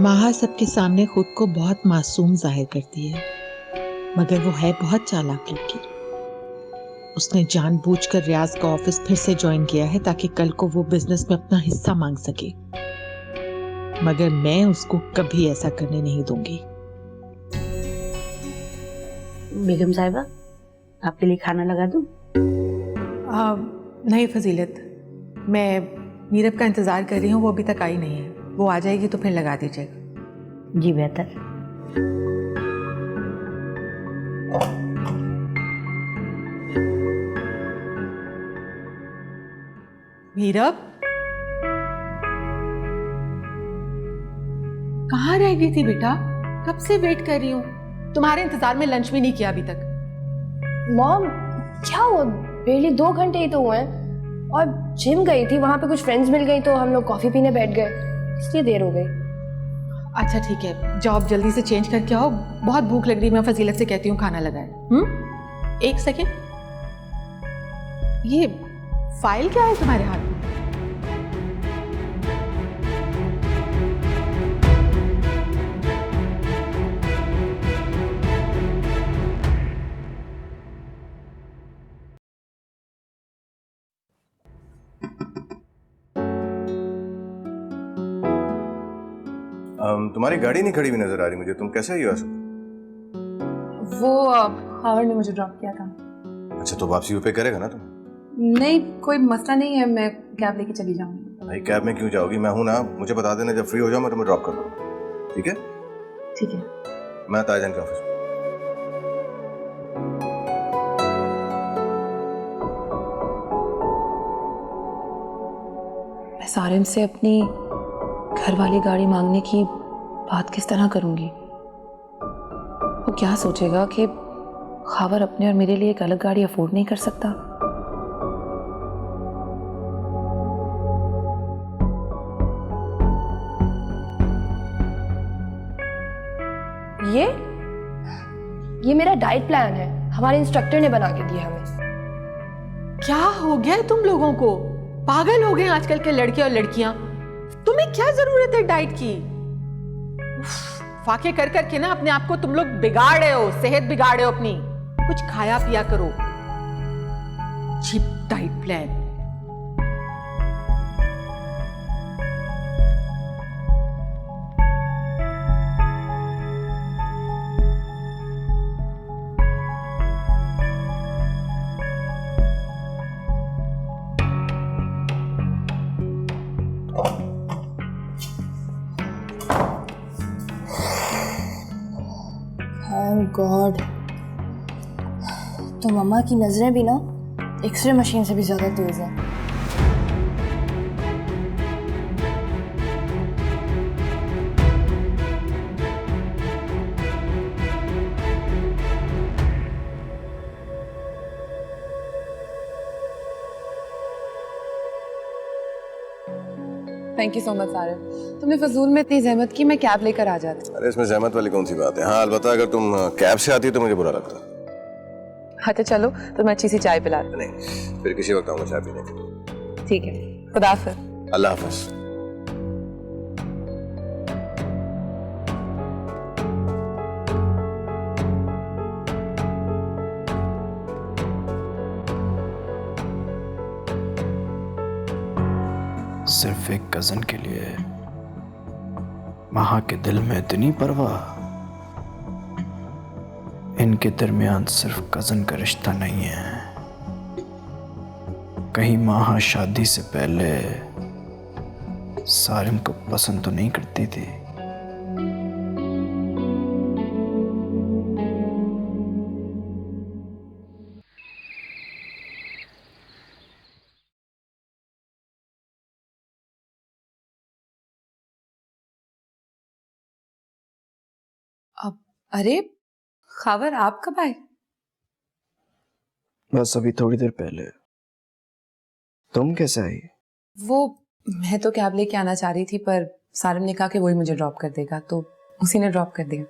माहा सबके सामने खुद को बहुत मासूम जाहिर करती है, मगर वो है बहुत चालाक लड़की। उसने जानबूझकर रियाज का ऑफिस फिर से ज्वाइन किया है ताकि कल को वो बिजनेस में अपना हिस्सा मांग सके, मगर मैं उसको कभी ऐसा करने नहीं दूंगी। बेगम साहिबा, आपके लिए खाना लगा दूं? नहीं फजीलत, मैं नीरब का इंतज़ार कर रही हूँ, वो अभी तक आई नहीं है। वो आ जाएगी तो फिर लगा दीजिएगा। जी बेहतर। नीरब, कहाँ रह गई थी बेटा? कब से वेट कर रही हूँ, तुम्हारे इंतजार में लंच भी नहीं किया अभी तक। मॉम, क्या हुआ? बेली 2 घंटे ही तो हुए हैं। और जिम गई थी, वहां पे कुछ फ्रेंड्स मिल गई तो हम लोग कॉफी पीने बैठ गए, इसलिए देर हो गई। अच्छा ठीक है, जाओ जल्दी से चेंज करके आओ, बहुत भूख लग रही है। मैं फजीलत से कहती हूँ खाना लगाए। एक सेकेंड, ये फाइल क्या है तुम्हारे हाथ में? तुम्हारी गाड़ी नहीं खड़ी हुई नजर आ रही मुझे, तुम कैसे आई हो? वो हावर्ड ने मुझे ड्रॉप किया था। अच्छा, तो वापसी पे करेगा ना तुम? नहीं, कोई मसला नहीं है, मैं कैब लेके चली जाऊंगी। भाई कैब में क्यों जाओगी? मैं हूं ना, मुझे बता देना, जब फ्री हो जाओ मैं तुम्हें ड्रॉप कर दूंगा। ठीक है? ठीक है। मैं ताजन के ऑफिस। मैं सारिम से अपनी घर वाली गाड़ी मांगने की बात किस तरह करूंगी? वो क्या सोचेगा कि खावर अपने और मेरे लिए एक अलग गाड़ी अफोर्ड नहीं कर सकता? ये मेरा डाइट प्लान है, हमारे इंस्ट्रक्टर ने बना के दिया हमें। क्या हो गया है तुम लोगों को? पागल हो गए आजकल के लड़के और लड़कियां। तुम्हें क्या जरूरत है डाइट की? फाके कर करके ना अपने आप को तुम लोग बिगाड़ रहे हो, सेहत बिगाड़ रहे हो अपनी। कुछ खाया पिया करो। Cheap diet plan. गॉड, तो मम्मा की नजरें भी ना एक्सरे मशीन से भी ज्यादा तेज है। Thank you so much Sarim, तुमने फजूल में इतनी जहमत की, मैं कैब लेकर आ जाती। अरे इसमें जहमत वाली कौन सी बात है? हाँ अलबत्ता अगर तुम कैब से आती तो मुझे बुरा लगता। हाँ तो चलो, तुम्हें अच्छी सी चाय पिला। नहीं, फिर किसी वक्त आऊंगा चाय पीने। ठीक है, खुदा हाफिज। अल्लाह हाफिज। सिर्फ एक कजन के लिए माहा के दिल में इतनी परवाह। इनके दरमियान सिर्फ कजन का रिश्ता नहीं है, कहीं माहा शादी से पहले सारिम को पसंद तो नहीं करती थी। अब अरे खावर, आप कब आए? बस अभी थोड़ी देर पहले। तुम कैसे आई? वो मैं तो कैब लेके आना चाह रही थी, पर सारिम ने कहा कि वही मुझे ड्रॉप कर देगा, तो उसी ने ड्रॉप कर दिया।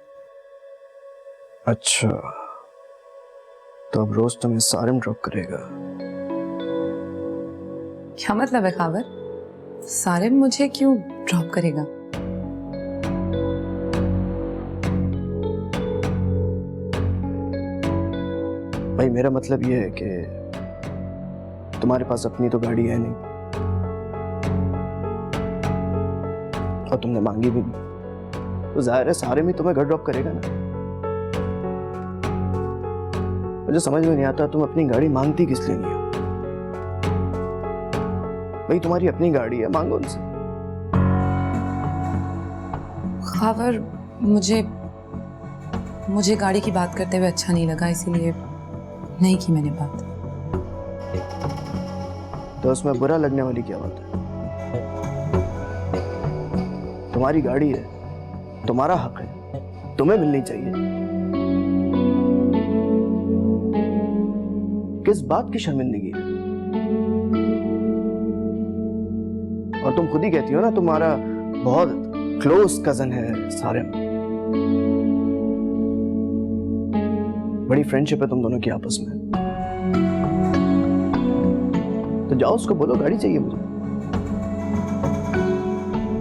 अच्छा, तो अब रोज तुम्हें सारिम ड्रॉप करेगा? क्या मतलब है खावर? सारिम मुझे क्यों ड्रॉप करेगा? भाई मेरा मतलब ये है कि तुम्हारे पास अपनी तो गाड़ी है नहीं, और तुमने मांगी भी नहीं, तो जाहिर है सारे में तुम्हें घर ड्रॉप करेगा ना। मुझे समझ में नहीं आता तुम अपनी गाड़ी मांगती किस लिए नहीं हो। भाई तुम्हारी अपनी गाड़ी है, मांगो उनसे। खावर, मुझे गाड़ी की बात करते हुए अच्छा नहीं लगा, इसीलिए नहीं की मैंने बात। तो उसमें बुरा लगने वाली क्या बात है? तुम्हारी गाड़ी है, तुम्हारा हक है, तुम्हें मिलनी चाहिए। किस बात की शर्मिंदगी है? और तुम खुद ही कहती हो ना तुम्हारा बहुत क्लोज कजन है सारिम, बड़ी फ्रेंडशिप है तुम दोनों की आपस में, तो जाओ उसको बोलो गाड़ी चाहिए मुझे,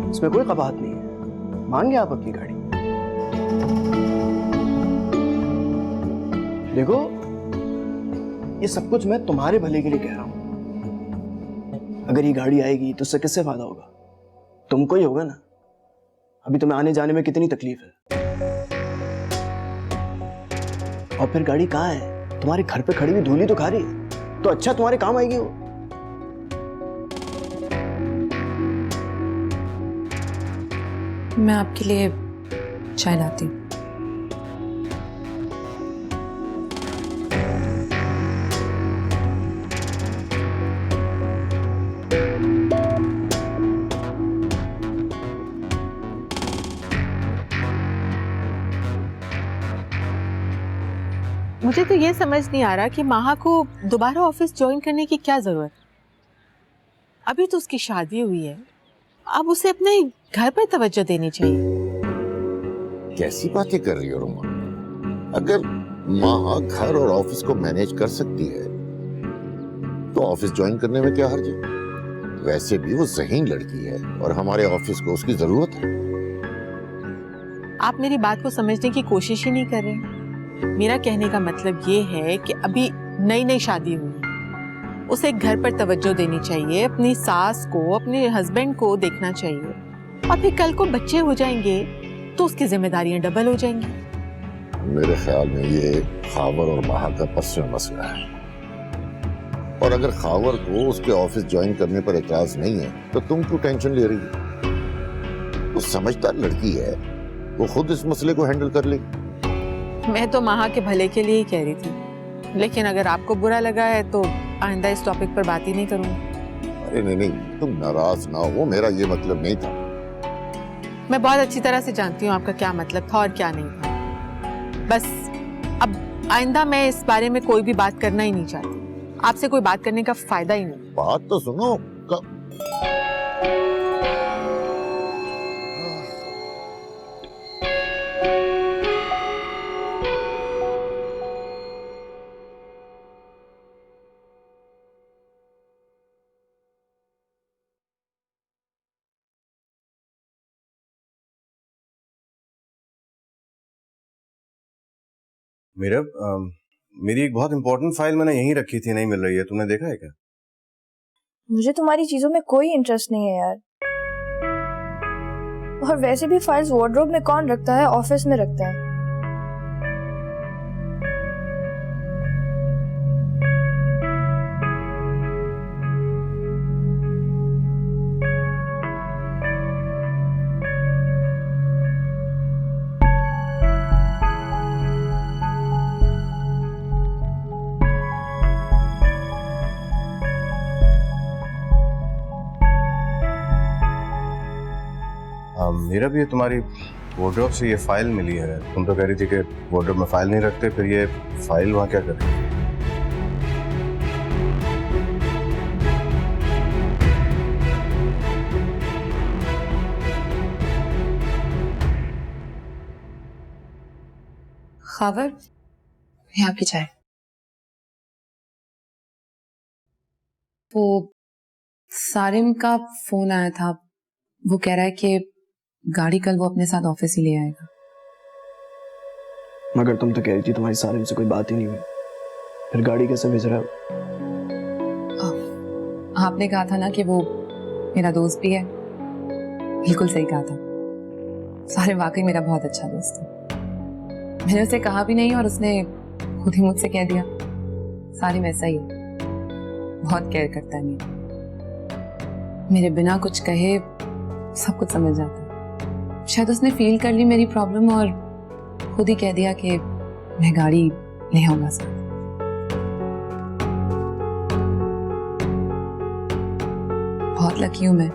इसमें कोई कबाहत नहीं है, मांगे आप अपनी गाड़ी। देखो ये सब कुछ मैं तुम्हारे भले के लिए कह रहा हूं। अगर ये गाड़ी आएगी तो उससे किससे फायदा होगा? तुमको ही होगा ना। अभी तुम्हें आने जाने में कितनी तकलीफ है, और फिर गाड़ी कहाँ है? तुम्हारे घर पे खड़ी हुई धूली तो खा रही है, तो अच्छा तुम्हारे काम आएगी वो। मैं आपके लिए चाय लाती हूँ। मुझे तो ये समझ नहीं आ रहा कि माहा को दोबारा ऑफिस ज्वाइन करने की क्या जरूरत। अभी तो उसकी शादी हुई है, अब उसे अपने घर पर तवज्जो देनी चाहिए। कैसी बातें कर रही हो रोमा? अगर माहा घर और ऑफिस को मैनेज कर सकती है तो ऑफिस ज्वाइन करने में क्या हर्ज है? वैसे भी वो ज़हीन लड़की है और हमारे ऑफिस को उसकी जरूरत है। आप मेरी बात को समझने की कोशिश ही नहीं कर रहे। मेरा कहने का मतलब ये है कि अभी नई नई शादी हुई है, उसे घर पर तवज्जो देनी चाहिए, अपनी सास को, अपने हस्बैंड को देखना चाहिए, और फिर कल को बच्चे हो जाएंगे तो उसकी जिम्मेदारियां डबल हो जाएंगी। मेरे ख्याल में ये खावर और माहा का पर्सनल मसला है, और अगर खावर को उसके ऑफिस ज्वाइन करने पर एतराज नहीं है तो तुम क्यों टेंशन ले रही हो? वो समझदार लड़की है, वो खुद इस मसले को हैंडल कर लेगी। मैं तो माहा के भले के लिए ही कह रही थी, लेकिन अगर आपको बुरा लगा है तो आइंदा इस टॉपिक पर बात ही नहीं करूंगी। अरे नहीं, तुम नाराज ना हो, मेरा ये मतलब नहीं था। मैं बहुत अच्छी तरह से जानती हूँ आपका क्या मतलब था और क्या नहीं था। बस अब आइंदा मैं इस बारे में कोई भी बात करना ही नहीं चाहती। आपसे कोई बात करने का फायदा ही नहीं। बात तो सुनो। मेरी एक बहुत इंपॉर्टेंट फाइल मैंने यहीं रखी थी, नहीं मिल रही है। तुमने देखा है क्या? मुझे तुम्हारी चीजों में कोई इंटरेस्ट नहीं है यार, और वैसे भी फाइल्स वार्डरोब में कौन रखता है, ऑफिस में रखता है। मेरा भी तुम्हारी वार्डरोब से ये फाइल मिली है। तुम तो कह रही थी कि वार्डरोब में फाइल नहीं रखते, फिर ये फाइल वहां क्या कर रही है? खावर, ये आपकी चाय। वो सारिम का फोन आया था, वो कह रहा है कि गाड़ी कल वो अपने साथ ऑफिस ही ले आएगा। मगर तुम तो कह रही थी तुम्हारी सारिम से कोई बात ही नहीं हुई। फिर गाड़ी कैसे भेज रहे हो? आपने कहा था ना कि वो मेरा दोस्त भी है। बिल्कुल सही कहा था। सारे वाकई मेरा बहुत अच्छा दोस्त है। मैंने उसे कहा भी नहीं और उसने खुद ही मुझसे कह दिया। सारे वैसा ही है, बहुत केयर करता है मेरे बिना कुछ कहे सब कुछ समझ जाता है। शायद उसने फील कर ली मेरी प्रॉब्लम और खुद ही कह दिया कि मैं गाड़ी ले आऊंगा साथ। बहुत लकी हूं मैं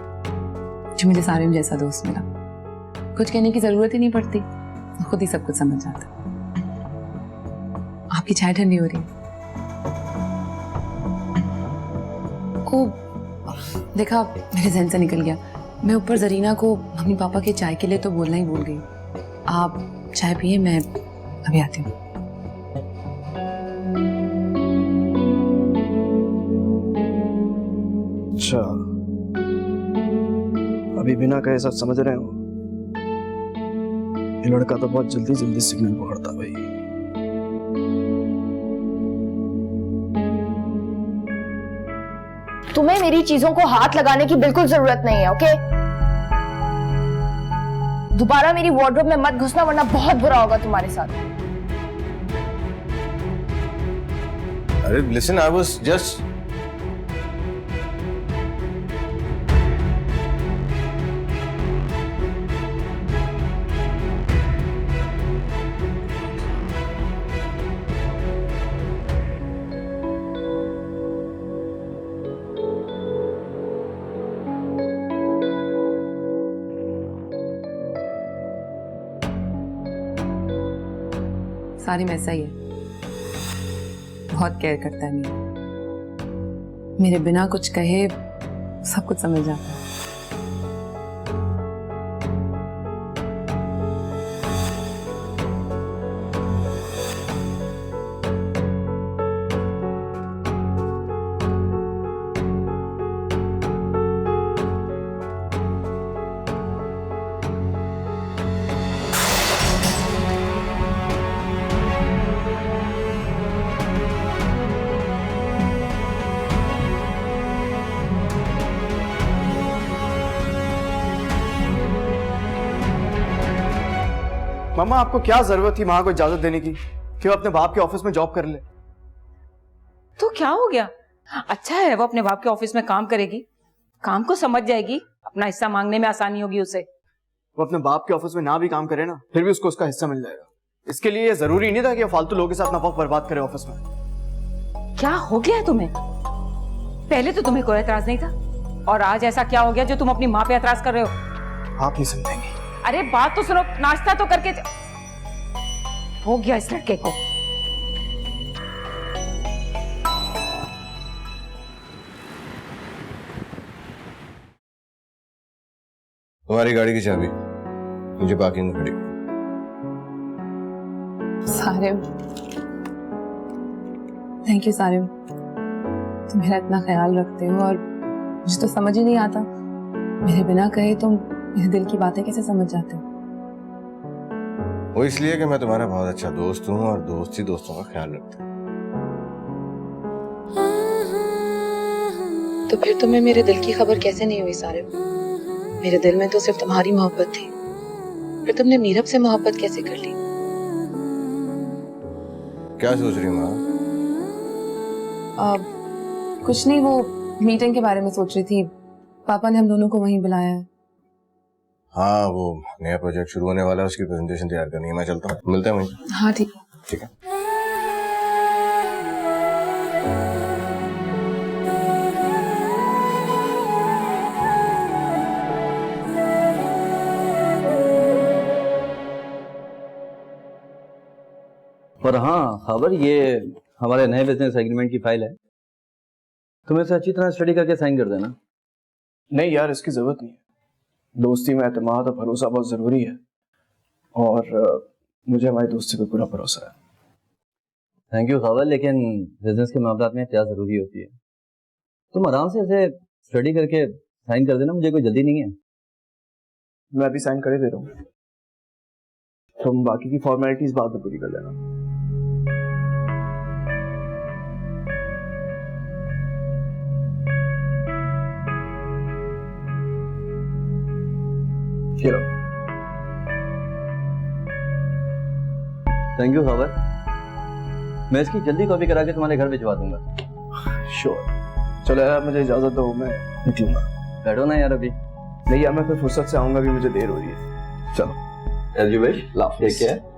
जो मुझे सारे जैसा दोस्त मिला। कुछ कहने की जरूरत ही नहीं पड़ती, खुद ही सब कुछ समझ जाता। आपकी चाय ठंडी हो रही है। ओ, देखा मेरे जहन से निकल गया। मैं ऊपर जरीना को मम्मी पापा के चाय के लिए तो बोलना ही भूल गई। आप चाय पिए, मैं अभी आती हूँ। अच्छा, अभी बिना कहे सब समझ रहे हो? ये लड़का तो बहुत जल्दी जल्दी सिग्नल पकड़ता भाई। तुम्हें मेरी चीजों को हाथ लगाने की बिल्कुल जरूरत नहीं है, ओके? दोबारा मेरी वार्डरोब में मत घुसना वरना बहुत बुरा होगा तुम्हारे साथ। अरे लिसन, आई वाज जस्ट सारी में ऐसा ही है, बहुत केयर करता है मेरे बिना कुछ कहे सब कुछ समझ जाता है। मामा, आपको क्या जरूरत थी माँ को इजाजत देने की कि वो अपने बाप के ऑफिस में जॉब कर ले? तो क्या हो गया? अच्छा है वो अपने बाप के ऑफिस में काम करेगी, काम को समझ जाएगी, अपना हिस्सा मांगने में आसानी होगी उसे। वो अपने बाप के ऑफिस में ना भी काम करे ना, फिर भी उसको उसका हिस्सा मिल जाएगा। इसके लिए ये जरूरी नहीं था कि वो फालतू लोगों के साथ अपना वक्त बर्बाद करे ऑफिस में। क्या हो गया है तुम्हें? पहले तो तुम्हें कोई एतराज नहीं था और आज ऐसा क्या हो गया जो तुम अपनी माँ पे एतराज कर रहे हो? आप नहीं समझेंगे। अरे बात तो सुनो, नाश्ता तो करके हो गया इस लड़के को। तुम्हारी गाड़ी की चाबी मुझे पार्किंग में खड़ी। सारिम, थैंक यू सारिम, तुम मेरा इतना ख्याल रखते हो और मुझे तो समझ ही नहीं आता मेरे बिना कहे तुम मेरे दिल की बातें कैसे समझ जाते हो। वो इसलिए कि मैं तुम्हारा बहुत अच्छा दोस्त हूँ और दोस्त ही दोस्तों का ख्याल रखते हैं। तो फिर तुम्हें मेरे दिल की खबर कैसे नहीं हुई सारिम? मेरे दिल में तो सिर्फ तुम्हारी मोहब्बत थी, फिर तुमने मीरब से मोहब्बत कैसे कर ली? क्या सोच रही माँ? कुछ नहीं, वो मीटिंग के बारे में सोच रही थी। पापा ने हम दोनों को वहीं बुलाया है। हाँ, वो नया प्रोजेक्ट शुरू होने वाला है, उसकी प्रेजेंटेशन तैयार करनी है। मैं चलता हूँ, मिलते हैं वहीं। हाँ ठीक है। ठीक है। और हाँ खबर, ये हमारे नए बिजनेस एग्रीमेंट की फाइल है, तुम इसे अच्छी तरह स्टडी करके साइन कर देना। नहीं यार, इसकी जरूरत नहीं है। दोस्ती में एतमाद और भरोसा बहुत जरूरी है और मुझे हमारी दोस्ती पे पूरा भरोसा है। थैंक यू खबर, लेकिन बिजनेस के मामला में क्या जरूरी होती है, तुम आराम से इसे स्टडी करके साइन कर देना, मुझे कोई जल्दी नहीं है। मैं अभी साइन कर ही दे रहा हूँ, तुम बाकी की फॉर्मेलिटीज बाद में पूरी कर लेना। थैंक यू खबर, मैं इसकी जल्दी कॉपी करा के तुम्हारे घर भिजवा दूंगा। श्योर। चलो यार मुझे इजाजत दो, मैं निकलूंगा। बैठो ना यार अभी। नहीं यार मैं फिर फुर्सत से आऊंगा, भी मुझे देर हो रही है। चलो। As you wish, take care.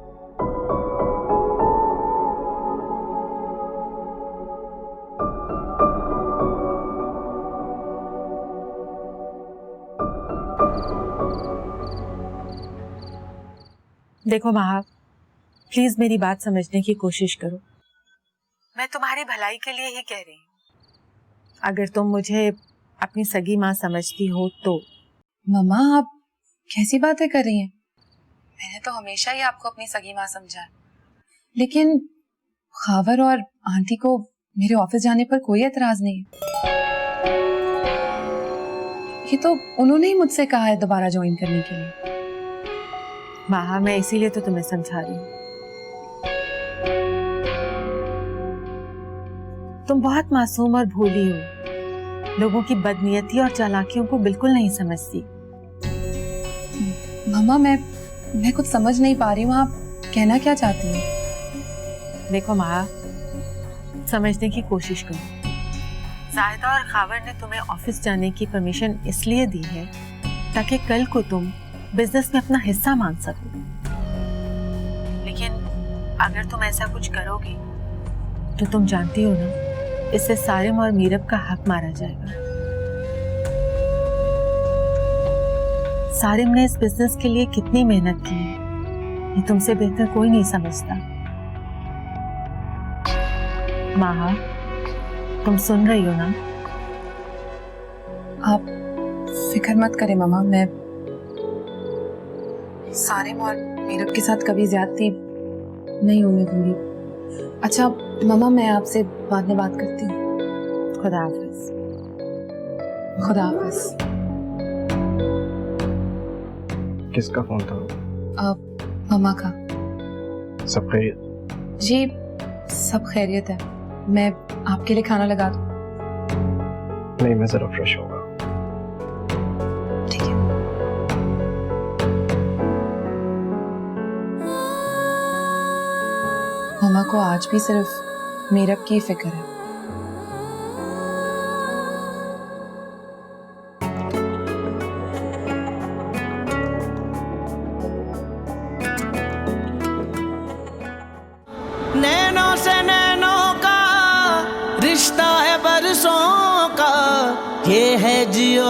देखो महा, प्लीज मेरी बात समझने की कोशिश करो। मैं तुम्हारी भलाई के लिए ही कह रही हूँ। अगर तुम मुझे अपनी सगी माँ समझती हो तो। मम्मा आप कैसी बातें कर रही हैं? मैंने तो हमेशा ही आपको अपनी सगी माँ समझा है, लेकिन खावर और आंटी को मेरे ऑफिस जाने पर कोई एतराज नहीं है। ये तो उन्होंने ही मुझसे कहा है दोबारा ज्वाइन करने के लिए। महा, मैं इसीलिए तो तुम्हें समझा रही हूँ। तुम बहुत मासूम और भोली हो, लोगों की बदनीयती और चालाकियों को बिल्कुल नहीं समझती। मम्मा मैं कुछ समझ नहीं पा रही हूँ, आप कहना क्या चाहती हैं? देखो महा, समझने की कोशिश करो। जाहिदा और खावर ने तुम्हें ऑफिस जाने की परमिशन इसलिए दी है ताकि कल को तुम बिजनेस में अपना हिस्सा मांग सको। लेकिन अगर तुम ऐसा कुछ करोगी तो तुम जानती हो ना, इससे सारिम और मीरब का हक मारा जाएगा। सारिम ने इस बिजनेस के लिए कितनी मेहनत की है, ये तुमसे बेहतर कोई नहीं समझता। माहा, तुम सुन रही हो ना? आप फिक्र मत करें मम्मा, मैं सारिम और मीरब के साथ कभी ज्यादती नहीं होने दूंगी। अच्छा मम्मा, मैं आपसे बाद में बात करती हूँ। खुदा हाफिज। खुदा हाफिज। किसका फोन था? मम्मा का। सब खैरियत? जी सब खैरियत है। मैं आपके लिए खाना लगा दूँ? नहीं, मैं जरा फ्रेश होगा। ठीक है। मम्मा को आज भी सिर्फ मीरब की फिक्र है। नैनों से नैनों का रिश्ता है बरसों का, ये है जियो